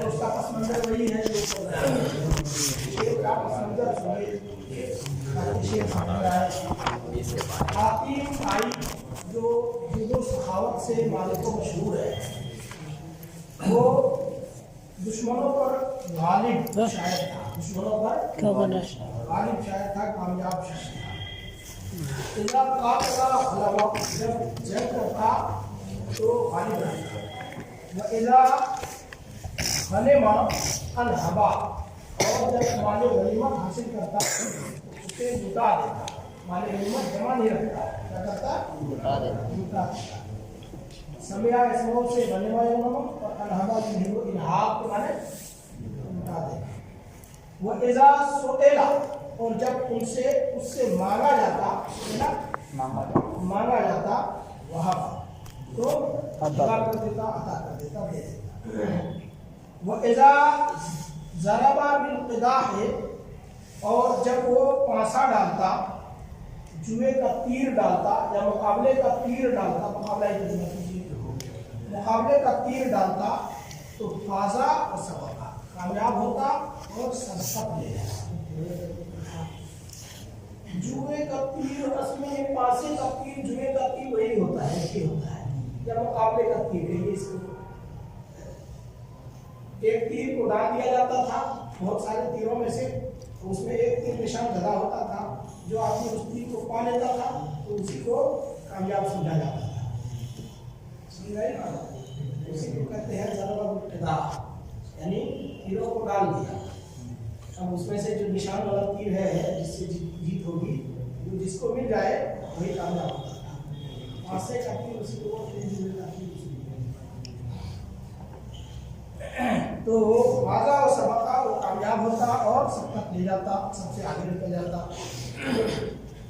उसका पसमंजर वही है हातिम भाई जो सखावत से मालिक मशहूर है, वो दुश्मनों पर गालिब शायर था, दुश्मनों पर गालिब शायर था, कामयाब शायर था। जब जंग करता तो गालिब रहता, अनहबा और जब माले गनीमत हासिल करता उसे जुटा देता। माले गनीमत जमा नहीं रखता, क्या करता? जुटा देता। समया इसमों से बने वाले और अनहबा की इनहाब के माने जुटा देता। वो इज़ा सुएला और जब उससे मांगा जाता वहाँ तो अता कर देता, दे देता। वो इज़ा ज़रबा बिल क़िदाह है और जब वो पासा डालता, जुए का तीर डालता या मुकाबले का तीर डालता, मुकाबले का तीर डालता तो फाज़ा और सबका कामयाब होता और सबक ले जाता। जुए का तीर उसमें पासे का तीर, जुए का तीर वही होता है, ये होता है या मुकाबले का तीर है। ये एक तीर को डाल दिया जाता था, बहुत सारे तीरों में से उसमें एक तीर निशान लगा होता था, जो आदमी उस तीर को पा लेता था तो उसी को कामयाब समझा जाता था। समझाए ना? उसी को कहते हैं ज़रबा बिल क़िदाह, यानी तीरों को डाल दिया। अब उसमें से जो निशान वाला तीर है जिससे जीत होगी, जो जिसको मिल जाए वही कामयाब होता था। पासे का तीर उसी को तो वाजा और सबका वो कामयाब होता और सबक ले जाता, सबसे आगे निकल जाता।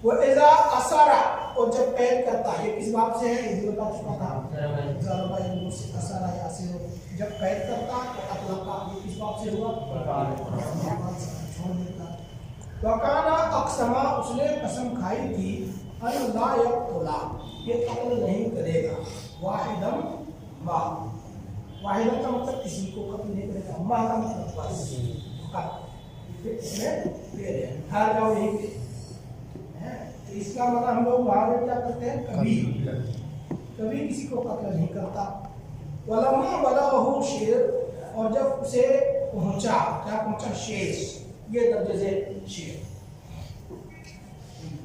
वो इज़ा असरा और जब कैद करता, ये किस बात से है ये बता चुका था। असरा या असीर जब कैद करता तो अतलका, ये किस बात से हुआ? छोड़ देता। वकाना अक़समा उसने कसम खाई थी अल्लाह यक़्तुला, ये कत्ल नहीं करेगा। वाहिदम मा, वाहिदम का मतलब किसी को कत्ल नहीं करेगा, मा का मतलब बस इसमें हार जाओ यहीं पे। तो इसका मतलब हम लोग वहाँ में क्या करते हैं, कभी किसी को कत्ल नहीं करता। वलम्मा बलगहु शेर और जब उसे पहुँचा, क्या पहुँचा? शेर, ये दर्जे से शेर,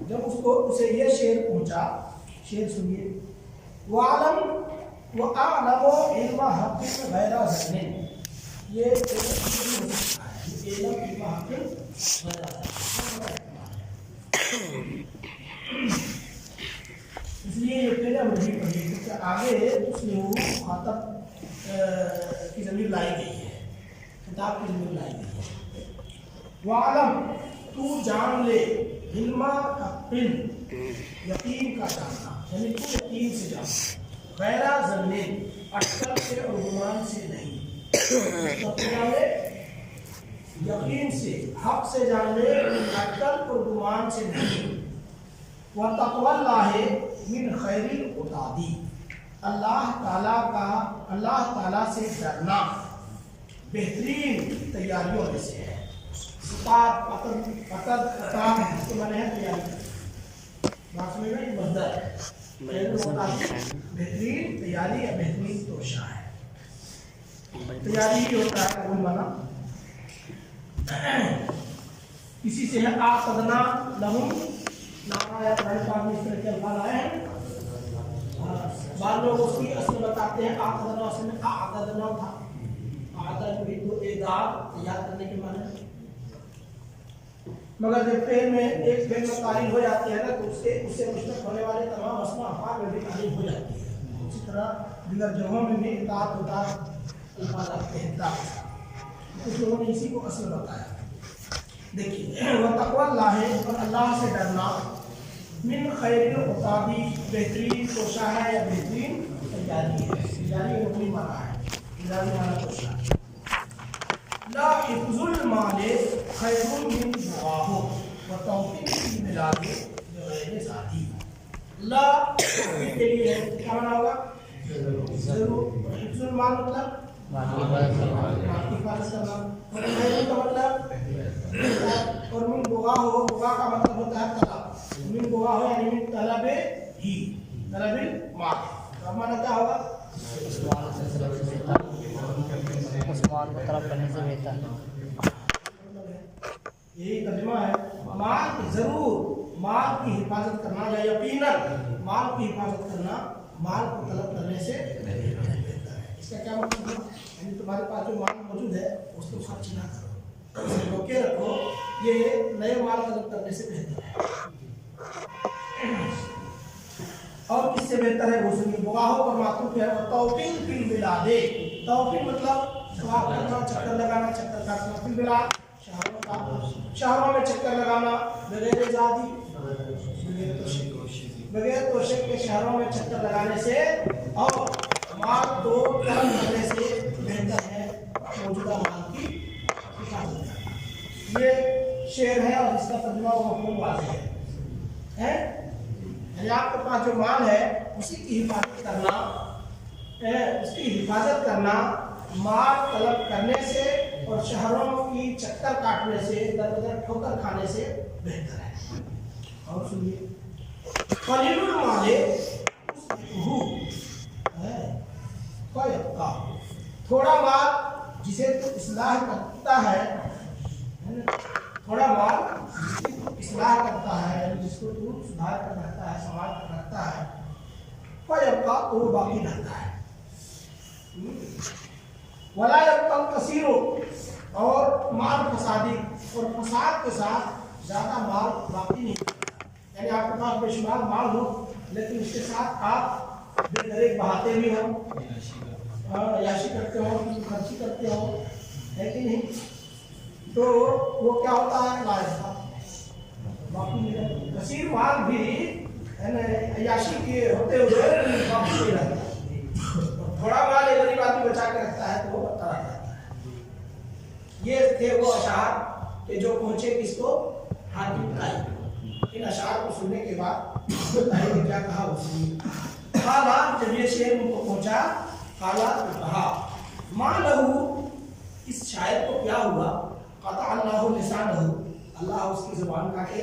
जब उसे ये शेर पहुँचा, शेर सुनिए। वालम व आलमो इल्मा हक़िन गैरा ज़न्निन, ये इल्मा हक़िन गैरा इसलिए ये पहले हम नहीं पढ़ी, क्योंकि आगे उसमें वो मुखातब की ज़मीर लाई गई है, किताब की ज़मीर लाई गई है। वालम तू जान ले, इल्मा का पिन यकीन का जानना, यानी तू यकीन से जान, गैरा ज़न्निन अटकल से और गुमान से नहीं। यकीन से, हक से जान ले, अटकल और गुमान से नहीं। वह तक़वल्लाह मिन खैरिल उतादी, अल्लाह ताला से डरना बेहतरीन तैयारियों में से है। बेहतरीन तैयारी या बेहतरीन तोशा है। तैयारी ही होता है कबूल माना, किसी से है आक़दना लहुम, बाद लोग उसकी असल बताते हैं आक़दना, उसमें आक़दना था, आक़द भी तो एदाद याद करने के माने। मगर जब फेल में एक फेल में तारीफ हो जाती है ना, तो उससे मुश्तक होने वाले तमाम अस्मा अफ़आल में भी तारीफ हो जाती है। उसी तरह दीगर जगहों में भी इताअत उताअत अल्फाज़ आते हैं। कुछ लोगों ने इसी को असल बताया। देखिए, वह तक़वा अल्लाह है और अल्लाह से डरना मिन खैरिल उतादी, बेहतरीन तोशा है या बेहतरीन तैयारी है। तैयारी नौकरी माना है, तैयारी माना तोशा। ला हिफ्जुल माले खैरुन मिन दुआहो व तौफीक मिलादे गैर साथी। ला के लिए क्या माना होगा? जरूर। हिफ्जुल माल मतलब हिफाजत करना, खैरुन का मतलब, और मिन दुआहो, दुआ का मतलब होता है तलब। मिन दुआहो यानी मिन तलबे ही, तलबिल माल। तो माना क्या होगा? उस्मान को तलब करने से बेहतर। यही तर्जुमा है। माल की जरूर माल की हिफाजत करना या यकीनन माल की हिफाजत करना माल को तलब करने से बेहतर है। इसका क्या मतलब है? यानी तुम्हारे पास जो माल मौजूद है उसको खर्च ना करो, उसे रोके रखो, ये नए माल तलब करने से बेहतर है। और किससे बेहतर है? वो सुनिए। बुआहो पर मातूफ है। और तौफील फिल बिलादे, तौफील मतलब सवाब करना, चक्कर लगाना, चक्कर काटना। फिल बिलाद शहरों का, शहरों में चक्कर लगाना, बगैर जादी, बगैर तोशक के शहरों में चक्कर लगाने से और माल को तलब करने से बेहतर है मौजूदा माल की हिफाजत करना। ये शेर है और इसका तर्जुमा मफहूम वाज़ेह है। यानी आपके पास जो माल है उसी की हिफाजत करना, उसकी हिफाजत करना माल तलब करने से और शहरों की चक्कर काटने से, दर बदर ठोकर खाने से बेहतर है। और सुनिए, कलीलुल माले थोड़ा माल जिसे तो इस्लाह करता है, थोड़ा माल जिसकी इस्लाह करता है, जिसको तू सुधार कर रखता है, समाज कर रखता है, फयब्का तो बाकी रहता है। वला यब्का कसीरो, और माल फसादी, और फसाद के साथ ज़्यादा माल बाकी नहीं। यानी आपके पास बेशुमार माल हो लेकिन उसके साथ आप बेदरेक बहाते भी हो, याशी करते हो, खर्ची करते हो, है कि नहीं? तो वो क्या होता है? बाकी कसीर माल भी याशी के होते हुए बाकी नहीं रहता। थोड़ा माल एक गरीब आदमी बचा के रखता है तो वो बता रहता है। ये थे वो अशार के जो पहुंचे किसको? हाकिम ताई। इन अशार को सुनने के बाद ताई ने क्या कहा? उसने काला, जब ये शेर उनको पहुंचा, काला तो कहा मां लहू, इस शायर को क्या हुआ? कता अल्लाह लिसानहू, अल्लाह उसकी जुबान काटे।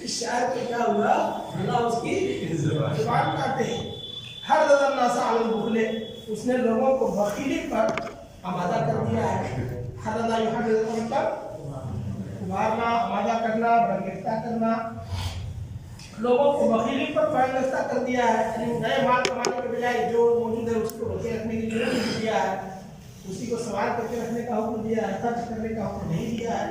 इस शायर को क्या हुआ? अल्लाह उसकी जुबान काटे। हर नासा अल बुखले, उसने लोगों को बखीली पर आमादा कर दिया है। हर मतलब उभारना, आमादा करना, बरगिरता करना, लोगों को बखीली पर पैरगस्ता कर दिया है। यानी नए माल कमाने के बजाय जो मौजूद है उसको रोके रखने के लिए नहीं दिया है, उसी को सवाल करके रखने का हुक्म दिया है, खर्च करने का हुक्म नहीं दिया है।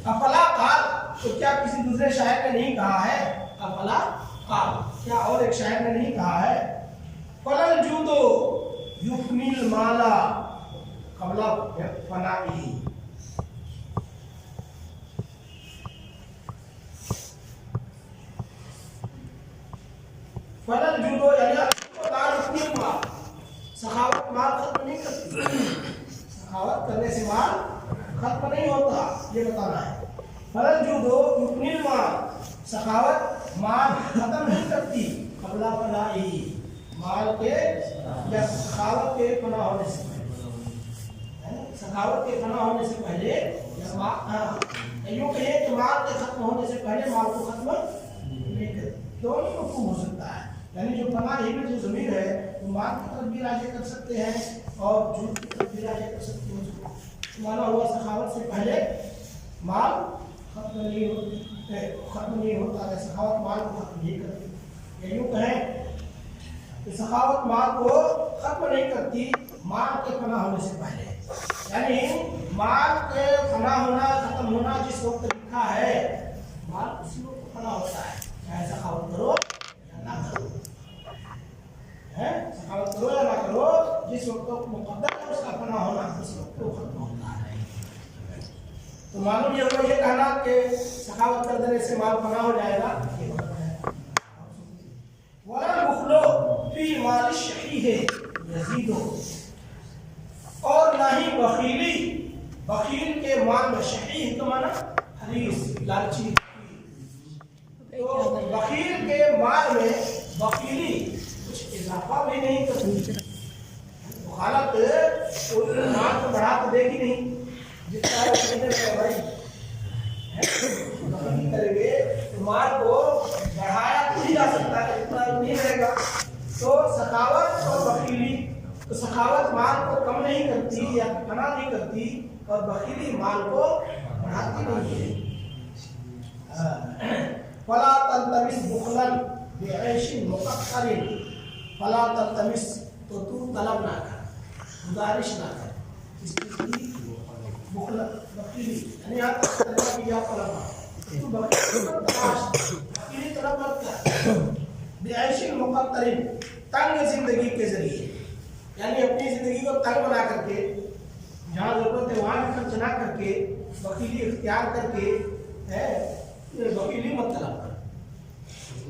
अफला काल, तो क्या किसी दूसरे शायर ने नहीं कहा है? अफला काल, क्या और एक शायर ने नहीं कहा है? फलल जूदो युफनिल माला कबला फनाई, फलल जूदो यानी सखावत माल खत्म नहीं करती, सखावत करने से माल खत्म नहीं होता, ये बताना है। फलल जूदो युफनिल माल, सखावत माल खत्म नहीं करती, कबला फनाई, माल के या सखावत के फना होने से पहले, सखावत के फना होने से पहले, यूँ कहिए कि माल के खत्म होने से पहले माल को खत्म नहीं करती। दोनों को हो सकता है, यानी जो फना ही में जो जमीन है वो माल की तरफ भी राजी कर सकते हैं और झूठ की तरफ भी राजी कर सकते हैं। माना हुआ सखावत से पहले माल खत्म नहीं होता है, सखावत माल को खत्म नहीं करती। यूँ कहें कि सखावत माल को खत्म नहीं करती माल के फना होने से पहले, यानी माल के फना होना, खत्म होना जिस वक्त लिखा है, माल उसी वक्त फना होता है, चाहे सखावत करो या ना करो, है सखावत करो या ना करो, जिस वक्त मुकद्दर है उसका फना होना, उस वक्त तो खत्म होता है। तो मालूम ये हुआ ये कहना कि सखावत कर देने से माल फना हो जाएगा। वला बुखलो फी माल शही है यजीदो, और ना ही बखीली बखील के माल में, शही तो माना हरीस लालची, तो बखील के माल में बखीली कुछ इजाफा भी नहीं करती। हालत माल को बढ़ा तो देखी नहीं, जितना भाई बखीली करेंगे तो माल को बढ़ाया नहीं जा सकता है, इतना नहीं रहेगा। तो सखावत और बखीली, तो सखावत माल को कम नहीं करती या फना नहीं करती, और बखीली माल को बढ़ाती नहीं है। फला तल्तमिस बुखलन बिऐशिन मुक़त्तरिन, फला तल्तमिस, तो तू तलब ना कर, गुजारिश ना कर, इसकी बुखलन बखीली, यानी आप तलब किया तलब, तू बखीली तलब मत कर। बिऐशिन मुक़त्तरिन, तंग जिंदगी के जरिए, यानी अपनी जिंदगी को तंग बना करके, जहाँ जरूरत है वहाँ खर्च ना करके, वकीली इख्तियार करके है, वकीली मत तलब कर।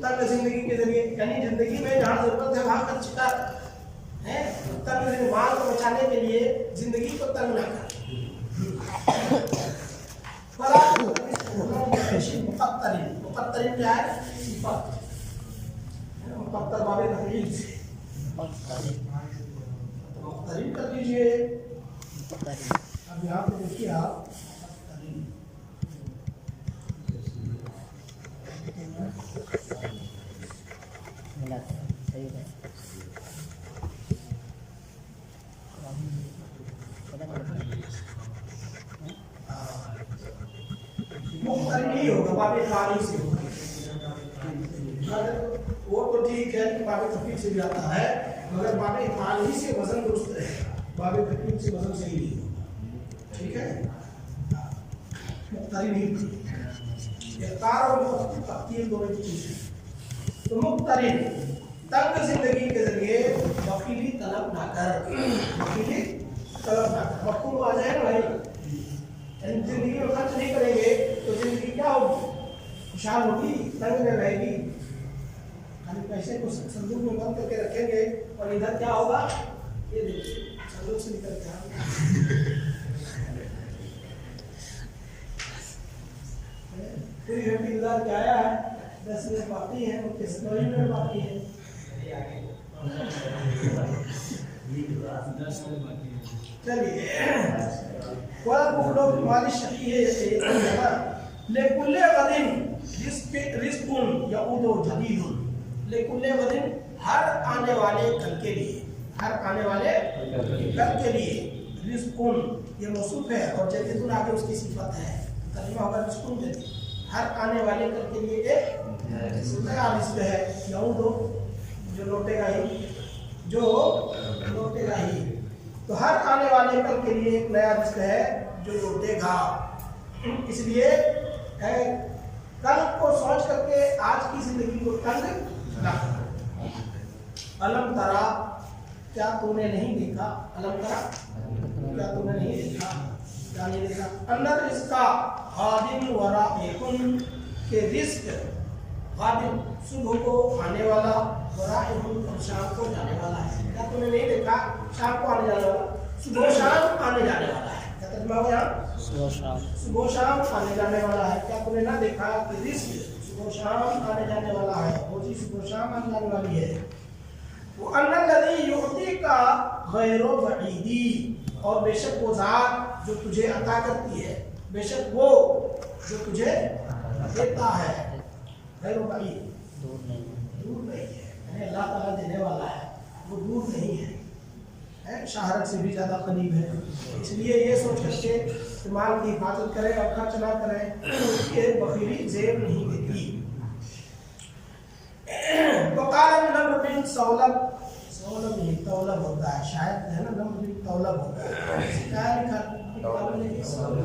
तंग जिंदगी के जरिए, यानी जिंदगी में जहाँ जरूरत है वहाँ खर्च कर, है तंग माल को बचाने के लिए जिंदगी को तंग ना कर। मुक़त्तरिन, मुक़त्तरिन क्या है? सिफत, मुक़त्तर बाबे तकलीफ से मुक़त्तरिन कर लीजिए। अब यहाँ पे देखिए आप मिला सही है। मुक़त्तरिन नहीं होगा, बाबे तारीफ से होगा। वो तो ठीक है कि बाबे तकलीफ से भी आता है, मगर बाबे तारीफ से वजन दुरुस्त है, बाबे तकलीफ से वजन सही नहीं होगा। ठीक है, मुक़त्तरिन नहीं, इख्तियार और तक़दीर दोनों की चीज़ है। तो मुक़त्तरिन, तंग जिंदगी के जरिए वकीली तलब ना कर, वकीली तलब ना कर। मफ़हूम आ जाएगा भाई, जिंदगी में खर्च नहीं करेंगे तो जिंदगी क्या होगी? खुशहाल होगी, तंग में रहेगी। खाली पैसे को संदूक में बंद करके रखेंगे और इधर क्या होगा? ये देखिए संदूक से निकल के पूरी घंटी गुजार के आया है, 10 मिनट बाकी है, और 9 मिनट बाकी है। चलिए, वला बुखलो माली शकी है, लेकुल्ले गदिन रिज़्कुन यऊदु जदीदुन, लेकुल्ले गदिन, हर आने वाले कल के लिए, हर आने वाले कल के लिए, रिज़्कुन ये मौसूफ है और जदीदुन आगे उसकी सिफत है, तर्जुमा होगा रिज़्कुन जदीद, हर आने वाले कल के लिए एक नया रिज़्क है। यऊदु जो लौटेगा ही, जो लौटेगा ही, तो हर आने वाले कल के लिए एक नया रिज़्क है जो लौटेगा। इसलिए कल को सोच करके आज की जिंदगी को तंग ना करो। अलम तरा, क्या तूने नहीं देखा? अलम तरा, क्या तूने नहीं देखा? क्या नहीं देखा? अंदर रिज़्का गादिन वराइकुन, के रिज़्क गादिन सुबह को आने वाला, वराइकुन और शाम को जाने वाला है। क्या तूने नहीं देखा? शाम को आने जाने वाला, सुबह शाम आने जाने वाला है। क्या तर्जुमा हो यहाँ? सुबह शाम आने जाने वाला है। क्या तूने ना देखा कि रिज़्क सुबह शाम आने जाने वाला है, वो चीज़ सुबह शाम आने जाने वाली है। वो अन्नल लज़ी युअती का गैरो बईदी, और बेशक वो ज़ात जो तुझे अता करती है, बेशक वो जो तुझे देता है, गैरो बईद, दूर नहीं है, अल्लाह ताला देने वाला है, वो दूर नहीं है, शहरत से भी ज़्यादा करीब है। इसलिए ये सोच करके माल की हिफाजत करें और खर्च ना करें, ये बखीली जेब नहीं देती। वक़ाल नम्र बिन सौलब, सौलब नहीं तौलब होता है शायद, है ना, नम्र बिन तौलब होता है। क्या लिखा तौलब है, ठीक है, नहीं सौलब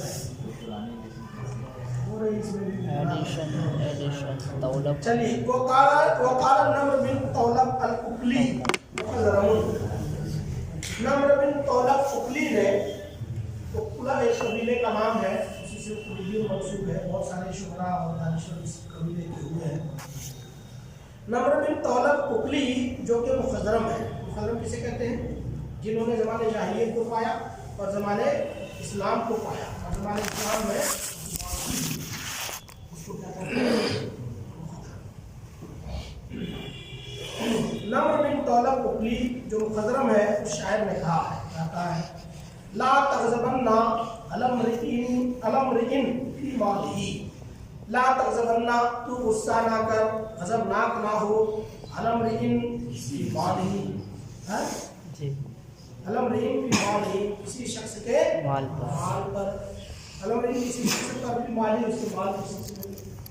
है। एडिशन तौलब। चलिए, वक़ाल नम्र बिन तौलब अल-उकली, तगजरमुन। नम्र बिन तौलक उकली ने, उकला एक कबीले का नाम है, उसी से उकली मंसूब है, बहुत सारे शुरा और दानिशवर इस कबीले के हुए हैं। नम्र बिन तौलक उकली जो कि मुखज़रम है। मुखज़रम किसे कहते हैं? जिन्होंने ज़माने जाहिलियत को पाया और ज़माने इस्लाम को पाया, और ज़माने इस्लाम में उसको क्या कहते हैं? नम्र बिन तौलक उकली जो मुखज़रम है, उस शायर ने कहा है ला तग़ज़बन्ना अलम्रिइन फी मालिही। ला तग़ज़बन्ना, तू गुस्सा ना कर, गज़बनाक ना हो, अलम्रिइन फी मालिही, अलम्रिइन फी मालिही, किसी शख्स के माल पर। अलम्रिइन किसी शख्स पर भी माली, उसके माल की,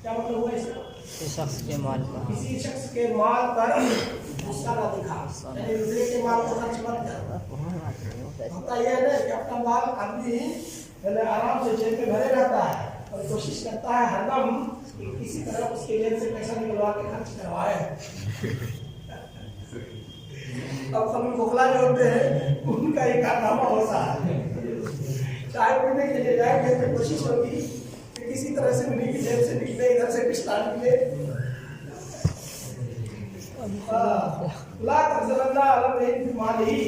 क्या मतलब हुआ इसका? शख्स के माल पर, किसी शख्स के माल पर गुस्सा ना दिखा, यानी दूसरे के माल को खर्च मत कर। होता यह है ना कि अपना माल आदमी पहले आराम से जेब में भरे रहता है और कोशिश करता है हरदम कि किसी तरह उसके जेब से पैसा निकलवा के खर्च करवाए। अब कभी खोखला जो होते हैं उनका एक कारनामा होता है, चाय पीने के लिए जाएंगे तो कोशिश होगी कि किसी तरह से उन्हीं की जेब से निकले, इधर से पिछला निकले। ला तग़ज़बन्ना अलम्रिइन फी मालिही,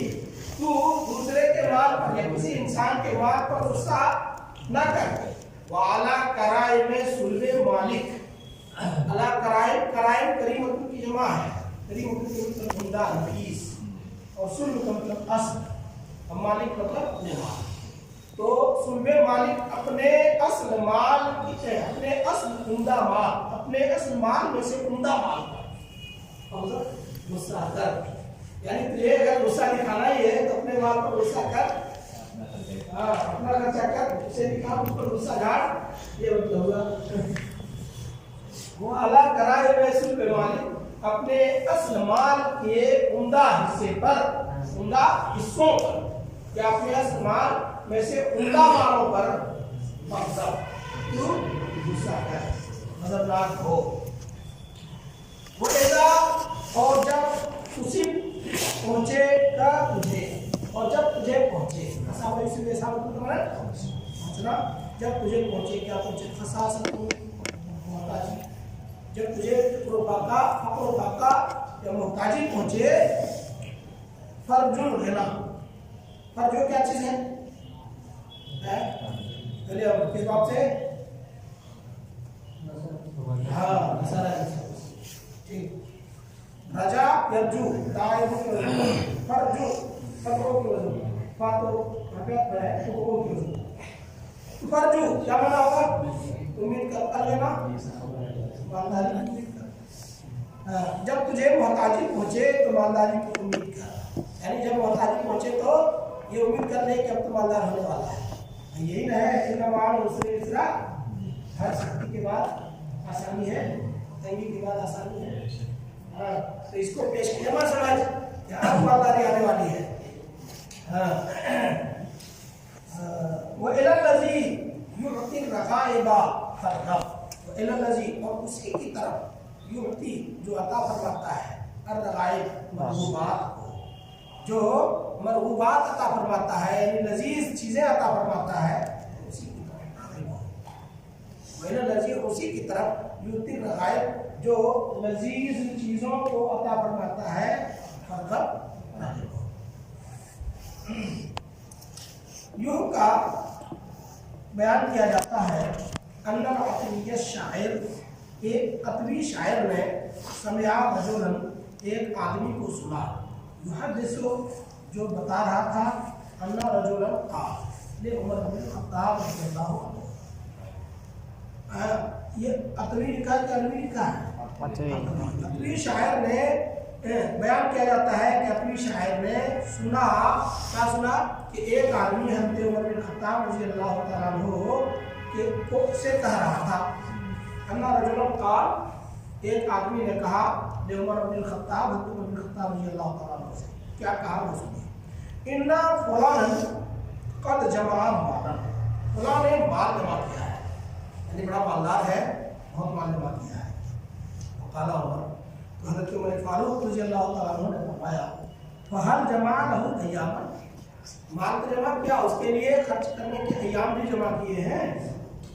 तू दूसरे के माल पर या किसी इंसान के माल पर गुस्सा न कर। वाला कराए में सुल्बे मालिक, अला कराए, कराए करीमतुन की जमा है, करीमतुन की मतलब उम्दा, नफीस, और सुल्ब का मतलब असल, और मालिक मतलब अपने माल। तो सुल्बे मालिक अपने असल माल की, अपने असल उम्दा माल, अपने असल माल में से उम्दा माल पर गुस्सा कर। यानी तुझे अगर गुस्सा दिखाना ही है तो अपने माल पर गुस्सा कर, अपना खर्चा कर, उसे दिखा, उस पर गुस्सा झाड़, ये मतलब हुआ। वो अला कराए में सुल्बे मालिक, अपने असल माल के उम्दा हिस्से पर, उम्दा हिस्सों पर, या अपने असल माल में से उम्दा मालों पर तू गुस्सा कर, खतरनाक हो। वो ऐसा, और जब उसी पहुंचेगा तुझे, और जब तुझे पहुंचे, पहुंचना, जब तुझे पहुंचे, क्या पहुंचे? मोहताजी, जब तुझे फक़्र या मोहताजी पहुंचे, फर्जुल गिना, फर्जो क्या चीज है? चलिए अब किस बात से? हाँ, ठीक। रजा यरजू, दायबु फर्जू, फर्जो की वजह, फातो हकीकत है, तो की वजह। फर्जू क्या माना होगा? उम्मीद कर लेना, मालदारी की उम्मीद कर। जब तुझे मोहताजी पहुंचे तो मालदारी की उम्मीद कर, यानी जब मोहताजी पहुंचे तो ये उम्मीद कर ले कि अब तो मालदार होने वाला है। यही ना है, हर शक्ति के बाद आसानी है, तंगी के बाद आसानी है। हाँ, तो इसको पेश किया मत समझ कि अब मालदारी आने वाली है। वो इलल्लज़ी युअती रग़ाइबा फरग़ब, वो इलल्लज़ी, और उसी की तरफ, युअती जो अता फरमाता है, अर्रग़ाइब मरग़ूबात को, जो मरग़ूबात अता फरमाता है, यानी लजीज चीज़ें अता फरमाता है, उसी की तरफ लजीज, उसी की तरफ युअती रग़ाइब, जो लजीज चीज़ों को अता फरमाता है, फरग़ब। यूं का बयान किया जाता है, अन्नल अतवी शायर, एक अतवी शायर ने समिया रजुलन, एक आदमी को सुना, युहद्दिसु, जो बता रहा था, अन्ना रजुलन क़ाल ले उमर बिन ख़त्ताब रज़ियल्लाहु अन्हु। ये अतवी लिखा है, अतवी लिखा है, अतवी शायर ने बयान किया जाता है कि अतवी शायर ने सुना, क्या सुना? कि एक आदमी हज़रत उमर बिन ख़त्ताब रज़ियल्लाहु तआला अन्हु के से कह रहा था, अन्ना रजुलन क़ाल, एक आदमी ने कहा, ले उमर बिन ख़त्ताब, हज़रत उमर बिन ख़त्ताब रज़ियल्लाहु तआला अन्हु से, क्या कहा? वो सुनिए। इन्ना फलान क़द जमा मालन, फलां ने माल जमा किया है, यानी बड़ा मालदार है, बहुत माल जमा किया है। काला उमर, तो हज़रत उमर फारूक रज़ियल्लाहु तआला अन्हु ने फरमाया, फहल जमा लहू अय्यामन, माल को जमा किया, उसके लिए खर्च करने के अय्याम भी जमा किए हैं।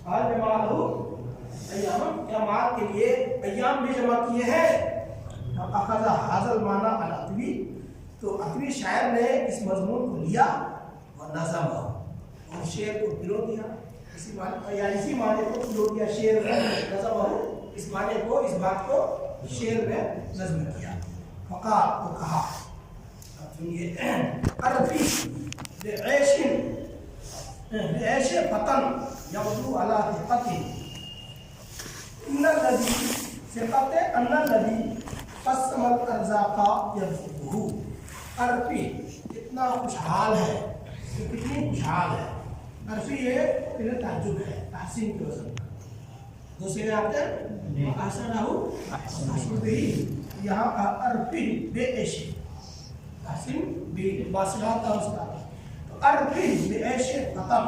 फहल जमा लहू अय्यामन, क्या माल के लिए अय्याम भी जमा किए हैं। अखज़ा हाज़ल माना अल अतवी, तो अतवी शायर ने इस मजमून को लिया और नज़म और शेर को पिरो दिया, इसी माने या इसी माने को पिरो दिया शेर में, नज़म इस माने को, इस बात को शेर में नज़म किया। फ़क़ाल, तो कहा, सुनिए, अरफी बेऐश फतन यग़दू अला थिक़तिन, इन्नल्लज़ी सिक़ते अन्नल्लज़ी क़स्समल अर्ज़ाक़ा यरज़ुक़ुहू। अरफी कितना खुशहाल है, ये कितनी खुशहाल है। अरफी ये फिर ताज्जुब है, तहसीन की वजह से दूसरे आते हैं अहसनहू अहसनबिही, यहाँ अरफी बेऐश तहसीन भी बासला था उसका। तो अरफी बेऐश फतन,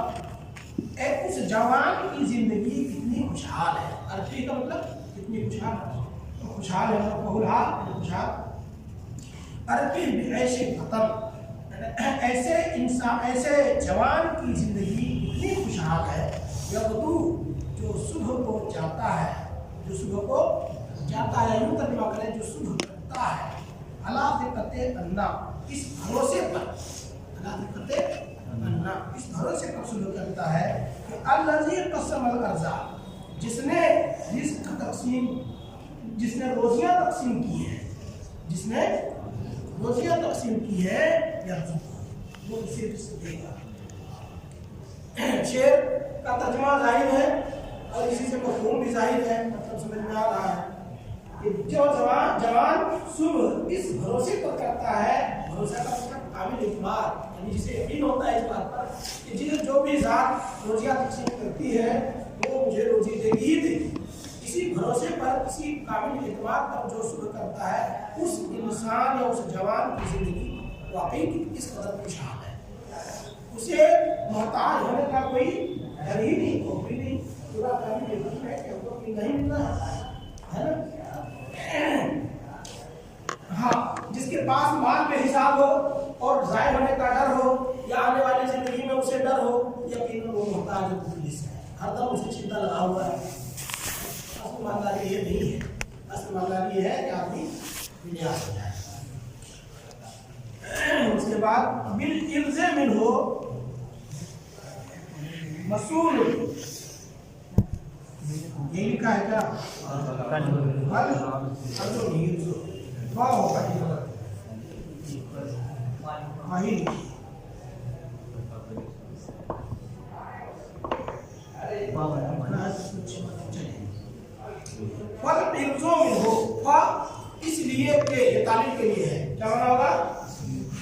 उस जवान की जिंदगी कितनी खुशहाल है। अरफी का मतलब कितनी खुशहाल है, तो खुशहाल है मतलब बहुलहाल खुशहाल। अरफी बेऐश फतन, ऐसे इंसान, ऐसे जवान की जिंदगी कितनी खुशहाल है। यग़दू, जो सुबह को जाता है, जो सुबह को जाता है, यूं तर्जुमा करें, जो सुबह करता है, अला थिक़ते अन्ना, इस भरोसे पर, अला थिक़ते अन्ना, इस भरोसे पर सुबह करता है कि अल्लज़ी क़स्समल अर्ज़ा, जिसने रिज़्क़ तक़सीम, जिसने रोज़ियाँ तक़सीम की है, जिसने रोज़ियाँ तक़सीम की है, वो इसे रिज़्क़ देगा। शेर का तर्जुमा जाहिर है और इसी से मफ़हूम भी जाहिर है, मतलब समझ में आ रहा है कि जो जवान सुबह इस भरोसे पर करता है, भरोसा का मतलब कामिल इत्मार, यानी जिसे यकीन होता है इस बात पर कि जिसे जो भी ज़ात रोज़ियाँ तक़सीम करती है वो मुझे रोज़ी देगी ही देगी, इसी भरोसे पर, इसी कामिल इत्मार पर जो सुबह करता है, उस इंसान या उस जवान की ज़िंदगी वाकई किस कदर खुशहाल है। उसे मोहताज होने का कोई डर ही नहीं, कोई नहीं, पूरा कामिल यकीन है कि हमको नहीं मिलना है ना। हाँ, जिसके पास माल में हिसाब हो और ज़ाय होने का डर हो या आने वाली जिंदगी में उसे डर हो, यकीन वो मोहताज है, हरदम उसे चिंता लगा हुआ है। असल ईमानदारी ये नहीं है, असल ईमानदारी ये है कि आदमी निराश हो जाए। उसके बाद बिल इल्ज़े मिन हो मसूल, ये लिखा है क्या, इसलिए के, ये तालीम के लिए है, क्या माना होगा,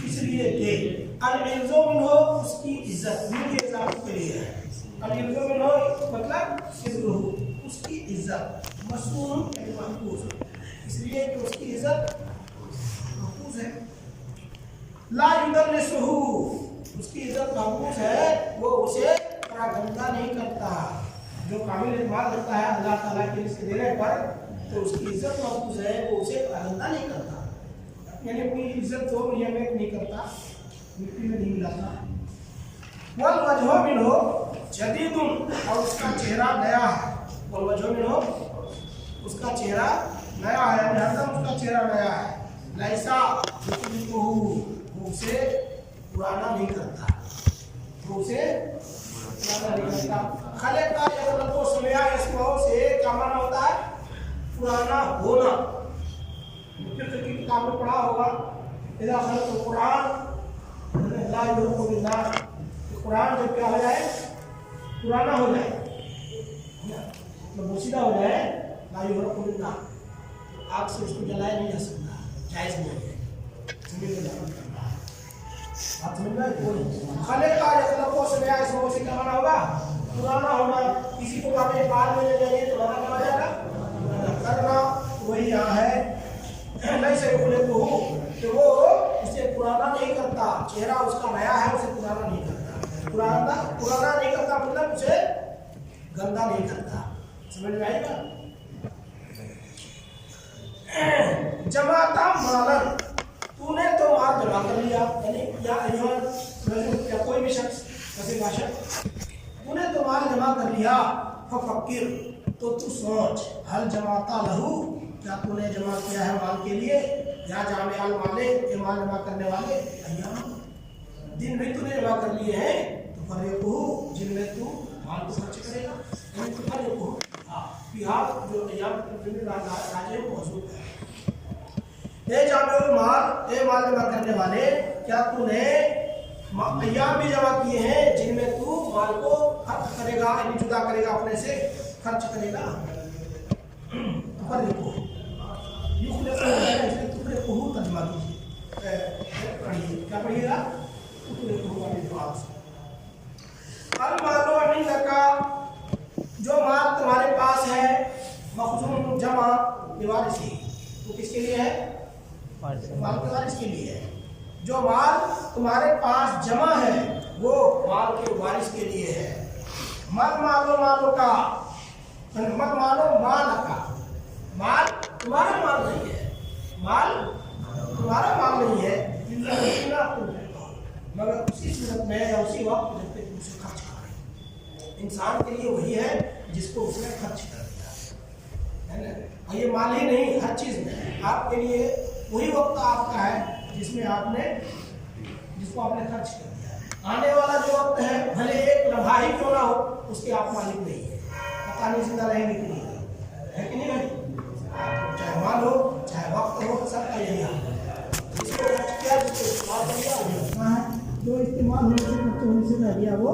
इसलिए के, अल-इल्ज़ो मिन हो, उसकी इज्जत, के इजाफत के लिए है। अल-इल्ज़ो मिन हो मतलब इज़्ज़ुहु, उसकी इज्जत, मसूल महफूज, इसलिए कि उसकी इज्जत महफूज है। ला युदल्लिसुहु, उसकी इज्जत महफूज है, वो उसे गंदा नहीं करता। जो कामिल इत्माद रखता है अल्लाह ताला के रिज़्क़ देने पर, तो उसकी इज्जत महफूज है, वो उसे गंदा नहीं करता, यानी अपनी इज्जत को नियमित नहीं करता, मिट्टी में नहीं मिलाता। वल वजहो मिनहु जदीदुन, और उसका चेहरा नया है। वल वजहो मिनहु, उसका चेहरा नया है, यानी हरदम उसका चेहरा नया है। लैसा युशबिहुहु, वो उसे पुराना नहीं करता, वो उसे पुराना नहीं करता। खलका यखलको समिया इसमाओ से क्या माना होता है, पुराना होना। फिक्र की किताब में पढ़ा होगा, इधर खलक़ुल कुरान ला युरक़ु बिन्नास, कुरान जब क्या हो जाए, पुराना हो जाए, मतलब मुसीदा हो जाए, ला युरक़ु बिन्नास, आग से उसको जलाया नहीं जा सकता, जायज़ नहीं है, जमीन में दफन करना है। बात समझ में आई? खलका यखलको समिया इसमाओ से क्या माना होगा, पुराना होना। किसी को आपने बाल में ले जाइए तो पुराना हो जाएगा, करना वही यहाँ है। नहीं से तो वो उसे पुराना नहीं करता, चेहरा उसका नया है, उसे पुराना नहीं करता। पुराना नहीं करता मतलब उसे गंदा नहीं करता। समझ में आएगा? जमाता मालन, तू तूने तो माल जमा कर लिया, यानी या कोई भी शख्स, किसी का शख्स, तूने तो माल जमा कर लिया। फफक्किर, तो तू सोच, हल जमाता लहू, क्या तूने जमा किया है माल के लिए, या जामियाल वाले, ये माल जमा करने वाले, अय्याम, दिन में तूने जमा कर लिए हैं, तो फर्रिक़हू, जिनमें तू माल को खर्च करेगा, यानी तो फर्रिक़हू, बिहार जो राज्य मौजूद है। ए जामिउल माल, ए माल जमा करने वाले, क्या तूने अय्याम भी जमा किए हैं जिनमें तू माल को खर्च करेगा, यानी जुदा करेगा, अपने से खर्च करेगा। फर्रिक़हू, युखलिक़ू, इसलिए तुफ़रिक़हू तर्जुमा कीजिए, पढ़िए, क्या पढ़िएगा? तुफ़रिक़हू का विश्वास। अल मालु इंदका, जो माल तुम्हारे पास है, मखज़ून जमा लिवारिसी, वो किसके लिए है? माल के वारिस के लिए है। जो माल तुम्हारे पास जमा है वो माल के वारिस के लिए है। मत मालो मालो का, मत मालो माल का, माल तुम्हारा माल नहीं है, माल तुम्हारा माल नहीं है, मगर उसी सूरत में या उसी वक्त जब तुम उसे खर्च करें। इंसान के लिए वही है जिसको उसने खर्च कर दिया है ना। और ये माल ही नहीं, हर चीज़ में आपके लिए वही वक्त आपका है जिसको आपने खर्च कर दिया। आने वाला जो वक्त है, भले एक लम्हा ही क्यों ना हो, उसके आप मालिक नहीं है, पता नहीं जिंदा रहेंगे कि नहीं, है कि नहीं भाई? चाहे माल हो, चाहे वक्त हो, सबका यही हाल है। जिसको खर्च किया, जिसको इस्तेमाल कर दिया, जो इस्तेमाल होने से रह गया वो